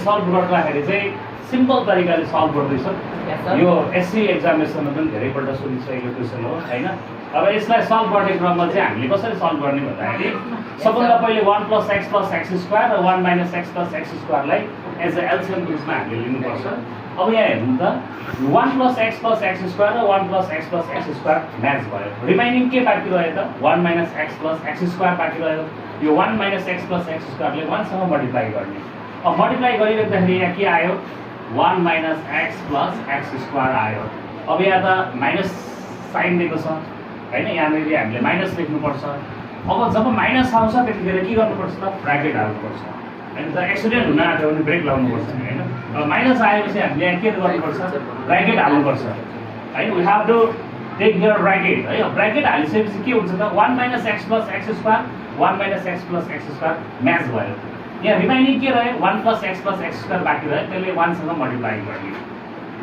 Solve गर्दाखेरि चाहिँ simple तरिकाले सल्भ गर्दैछौँ। यो एससी एक्जामिनेसनमा पनि धेरैपल्ट सोधिसकेको क्वेसन हो हैन। अब यसलाई सल्भ गर्ने क्रममा चाहिँ हामीले कसरी सल्भ गर्ने भन्दाखेरि सबभन्दा पहिले 1 + x + x² र 1 - x + x² लाई एज अ एलसीएम रूपमा हामीले लिनुपर्छ। अब यहाँ हेर्नु त 1 + x + x² र 1 + x + x² म्याच भयो। रिमाइनिङ के बाँकी रह्यो त 1 - x + x² बाँकी रह्यो। यो 1 - x + x² ले 1 सँग मल्टिप्लाई गर्ने। अब मल्टिप्लाई गरिराख्दाखेरि यहाँ के आयो 1 - x + x² आयो। अब यहाँ त माइनस साइन दिएको छ हैन, यहाँनिर हामीले माइनस लेख्नुपर्छ। अब जब माइनस आउँछ त्यतिखेर के गर्नुपर्छ त ब्र्याकेट हाल्नुपर्छ हैन। त एक्सिडेन्ट हुन आँट्यो भने ब्रेक लगाउनुपर्छ हैन। अब माइनस आएपछि हामीले यहाँ के गर्नुपर्छ ब्र्याकेट हाल्नुपर्छ हैन। We have to take here bracket है। ब्र्याकेट हालिसकेपछि के हुन्छ त 1 - x + x² 1 - x + x² match भयो। यहाँ रिमाइनिङ के रह्यो 1 + x + x² बाँकी रह्यो, त्यसले 1 सँग मल्टिप्लाई गर्ने।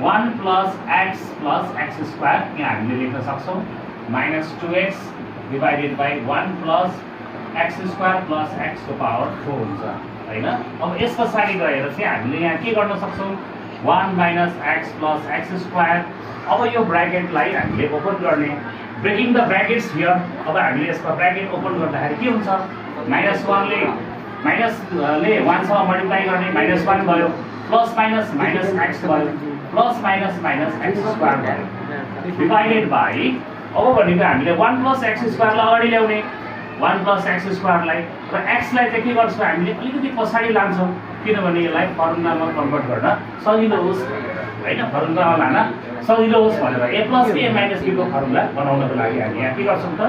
1 + x + x² यहाँ हामीले लेख्न सक्छौँ -2x / 1 + x² + x⁴ हुन्छ हैन। अब यस पछाडि गएर चाहिँ हामीले यहाँ के गर्न सक्छौँ 1 - x + x²। अब यो ब्र्याकेटलाई हामीले ओपन गर्ने, ब्रेकिङ द ब्र्याकेट्स हियर। अब हामीले यसको ब्र्याकेट ओपन गर्दाखेरि के हुन्छ -1 ले माइनसले 1 सँग मल्टिप्लाई गर्ने -1 भयो, प्लस माइनस माइनस x भयो, प्लस माइनस माइनस x² भयो डिभाइडेड बाई। अब भनेको हामीले 1 + x² लाई अगाडि ल्याउने 1 + x² लाई र x लाई चाहिँ के गर्छौँ हामीले अलिकति पछाडि लान्छौँ, किनभने यसलाई फर्मुलामा कन्भर्ट गर्न सजिलो होस् हैन। फर्मुलामा लान सजिलो होस् भनेर a + a - b को फर्मुला बनाउनको लागि हामी यहाँ के गर्छौँ त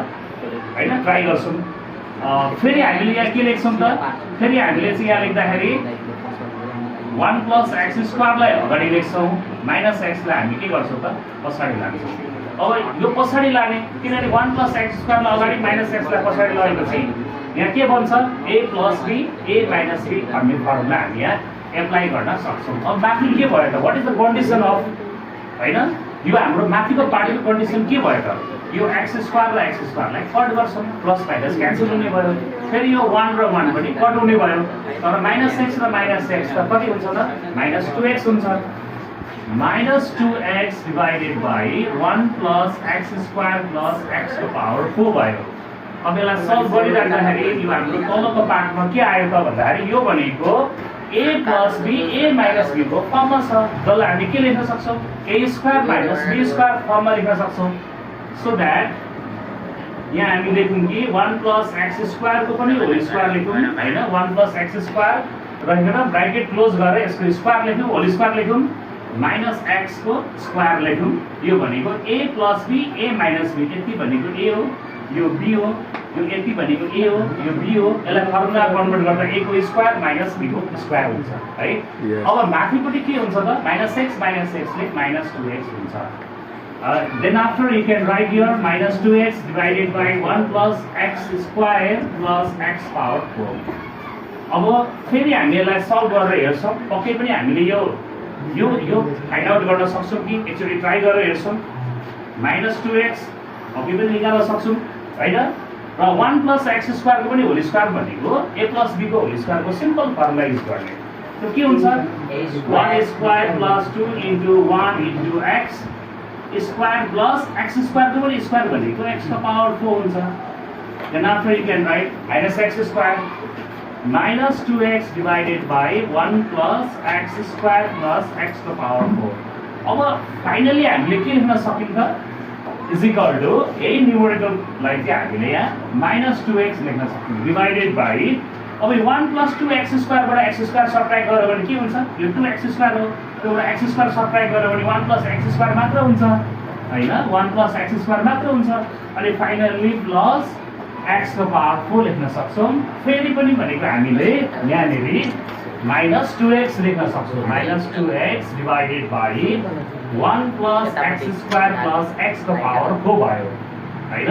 हैन ट्राई गर्छौँ। फेरि हामीले यहाँ के लेख्छौँ त फेरि हामीले चाहिँ यहाँ लेख्दाखेरि 1 + x² लाई अगाडि लेख्छौँ, -x लाई हामी के गर्छौँ त पछाडि लान्छौँ। अब यो पछाडि लाने किनभने 1 + x² लाई अगाडि -x लाई पछाडि लगेपछि यहाँ के बन्छ a + b a - b भन्ने फर्मुला हामी यहाँ एप्लाई गर्न सक्छौँ। अब माथि के भयो त what is the condition of हैन, यो हाम्रो माथिको पार्टको कन्डिसन के भयो त यो x² र x² लाई कट गर्छौँ, प्लस माइनस क्यान्सल हुने भयो। फेरि यो 1 र 1 पनि कट हुने भयो, तर -x र -x त कति हुन्छ त -2x हुन्छ। -2x / 1 + x² + x⁴ भयो। अब यसलाई सल्भ गरिराख्दाखेरि यो हाम्रो तलको पार्टमा के आयो त भन्दाखेरि यो भनेको a + b a - b को फर्ममा छ, जसलाई हामी के लेख्न सक्छौँ a² - b² फर्ममा लेख्न सक्छौँ। सो द्याट यहाँ हामी लेखौँ कि 1 + x² को पनि होल स्क्वायर लेखौँ हैन। 1 + x² रहेर ब्र्याकेट क्लोज गरेर यसको स्क्वायर लेखौँ, होल स्क्वायर लेखौँ, -x को स्क्वायर लेखौँ। यो भनेको a + b a - b यति भनेको a हो, यो b हो, यो यति भनेको a हो, यो b हो। यसलाई फर्मुला कन्भर्ट गर्दा a को स्क्वायर -b को स्क्वायर हुन्छ है। अब माथिपट्टि के हुन्छ त -x - x ले -2x हुन्छ। Then after you can write here -2x / 1 + x² + x⁴। अब फेरि हामी यसलाई सल्भ गरेर हेर्छौँ, पक्कै पनि हामीले यो फाइन्ड आउट गर्न सक्छौँ कि एकचोटि ट्राई गरेर हेर्छौँ। -2x अघि पनि निकाल्न सक्छौँ हैन। र 1 + x² को पनि होल स्क्वायर भनेको a + b को होल स्क्वायर को सिम्पल फर्मुला युज गर्ने। त्यो के हुन्छ 1² + 2 * 1 * x स्क्वायर प्लस x² को पनि स्क्वायर भनेको x⁴ हुन्छ। Then after you can write -x² -2x / 1 + x² + x⁴। अब फाइनली हामीले के लेख्न सकिन्छ इक्वल टु यही न्युमेरिकललाई चाहिँ हामीले यहाँ -2x लेख्न सक्छौँ डिवाइडेड बाई। अब 1 + 2x² बाट x² सब्ट्र्याक्ट गर्यो भने के हुन्छ यो 2x² हो, त्योबाट x² सब्ट्र्याक्ट गर्यो भने 1 + x² मात्र हुन्छ हैन। 1 + x² मात्र हुन्छ। अनि फाइनली प्लस x⁴ लेख्न सक्छौँ। फेरि पनि भनेको हामीले यहाँनिर -2x लेख्न सक्छौँ, -2x divided by 1 + x² + x⁴ भयो हैन।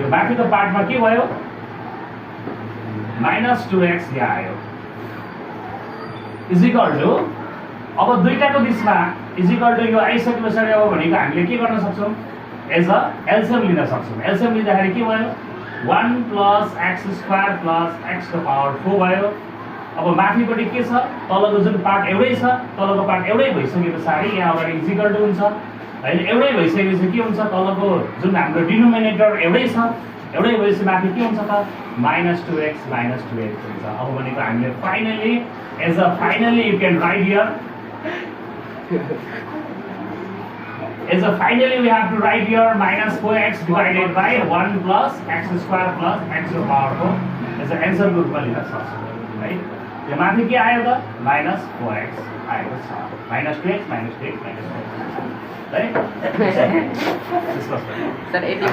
यो बाँकीको पार्टमा के भयो -2x यहाँ आयो इक्वल टु। अब दुईटाको बिचमा इक्वल टु यो आइसके पछाडि अब भनेको हामीले के गर्न सक्छौँ एज अ एलसिएम लिन सक्छौँ। एलसिएम लिँदाखेरि के भयो 1 + x² + x⁴ भयो। अब माथिपट्टि के छ, तलको जुन पार्ट एउटै छ, तलको पार्ट एउटै भइसके पछाडि यहाँ अगाडि इक्वल टु हुन्छ होइन। एउटै भइसकेपछि के हुन्छ, तलको जुन हाम्रो डिनोमिनेटर एउटै छ, एउटै भएपछि माथि के हुन्छ त -2x हुन्छ। अब भनेको हामीले finally you can write here finally we have to write here -4x divided by 1 plus x square plus x to the power 4 as an answer रूपमा लिन सक्छौँ, right? यो माथि के आयो त -4x आएको छ, -2x -2x -4 right? सर यति